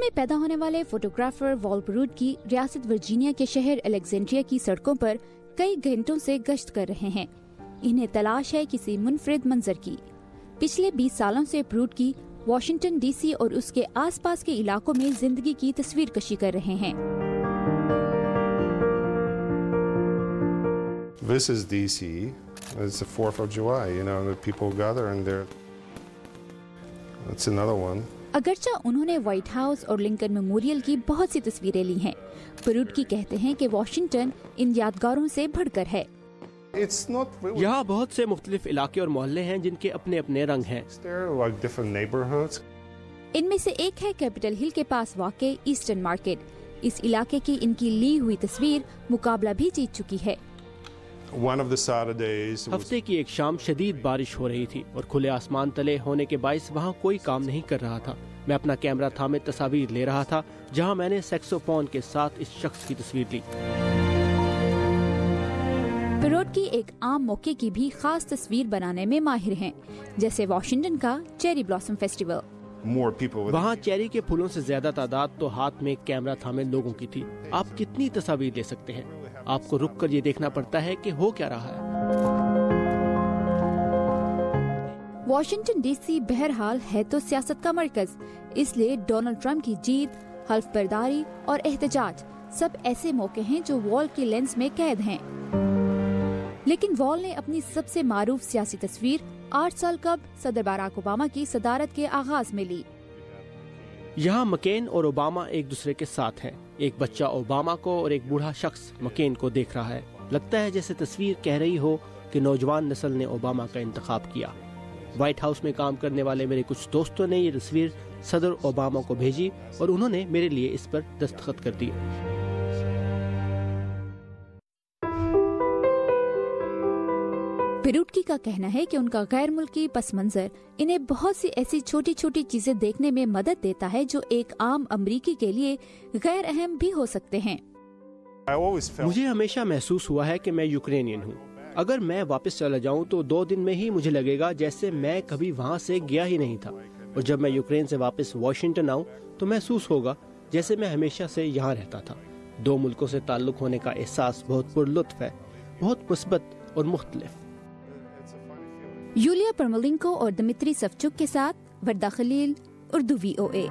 میں پیدا ہونے والے فوٹوگرافر وال پروٹ کی ریاست ورجینیا کے شہر الیگزینڈریا کی سڑکوں پر کئی گھنٹوں سے گشت کر رہے ہیں. انہیں تلاش ہے کسی منفرد منظر کی. پچھلے 20 سالوں سے پروٹ کی واشنگٹن ڈی سی اور اس کے آس پاس کے علاقوں میں زندگی کی تصویر کشی کر رہے ہیں. This is DC. It's the 4th of July, the people gather and that's another one. اگرچہ انہوں نے وائٹ ہاؤس اور لنکن میموریل کی بہت سی تصویریں لی ہیں، پروٹ کی کہتے ہیں کہ واشنگٹن ان یادگاروں سے بڑھ کر ہے. یہاں بہت سے مختلف علاقے اور محلے ہیں جن کے اپنے اپنے رنگ ہیں. ان میں سے ایک ہے کیپٹل ہل کے پاس واقع ایسٹرن مارکیٹ. اس علاقے کی ان کی لی ہوئی تصویر مقابلہ بھی جیت چکی ہے. ہفتے کی ایک شام شدید بارش ہو رہی تھی اور کھلے آسمان تلے ہونے کے باعث وہاں کوئی کام نہیں کر رہا تھا. میں اپنا کیمرہ تھامے تصاویر لے رہا تھا جہاں میں نے سیکسوفون کے ساتھ اس شخص کی تصویر لی. پروٹ کی ایک عام موقع کی بھی خاص تصویر بنانے میں ماہر ہیں، جیسے واشنگٹن کا چیری بلاسم فیسٹیول. وہاں چیری کے پھولوں سے زیادہ تعداد تو ہاتھ میں کیمرہ تھامے لوگوں کی تھی. آپ کتنی تصاویر لے سکتے ہیں؟ آپ کو رک کر یہ دیکھنا پڑتا ہے کہ ہو کیا رہا ہے. واشنگٹن ڈی سی بہرحال ہے تو سیاست کا مرکز، اس لیے ڈونلڈ ٹرمپ کی جیت، حلف برداری اور احتجاج سب ایسے موقع ہیں جو وال کی لینس میں قید ہیں. لیکن وال نے اپنی سب سے معروف سیاسی تصویر 8 سال قبل صدر باراک اوباما کی صدارت کے آغاز میں لی. یہاں مکین اور اوباما ایک دوسرے کے ساتھ ہیں. ایک بچہ اوباما کو اور ایک بوڑھا شخص مکین کو دیکھ رہا ہے. لگتا ہے جیسے تصویر کہہ رہی ہو کہ نوجوان نسل نے اوباما کا انتخاب کیا. وائٹ ہاؤس میں کام کرنے والے میرے کچھ دوستوں نے یہ تصویر صدر اوباما کو بھیجی اور انہوں نے میرے لیے اس پر دستخط کر دیے. پروٹکی کا کہنا ہے کہ ان کا غیر ملکی پس منظر انہیں بہت سی ایسی چھوٹی چھوٹی چیزیں دیکھنے میں مدد دیتا ہے جو ایک عام امریکی کے لیے غیر اہم بھی ہو سکتے ہیں. مجھے ہمیشہ محسوس ہوا ہے کہ میں یوکرینین ہوں. اگر میں واپس چلا جاؤں تو 2 دن میں ہی مجھے لگے گا جیسے میں کبھی وہاں سے گیا ہی نہیں تھا. اور جب میں یوکرین سے واپس واشنگٹن آؤں تو محسوس ہوگا جیسے میں ہمیشہ سے یہاں رہتا تھا. 2 ملکوں سے تعلق ہونے کا احساس بہت پرلطف ہے، بہت مثبت اور مختلف. یولیا پرملینکو اور دمتری سفچک کے ساتھ وردہ خلیل، اردو VOA.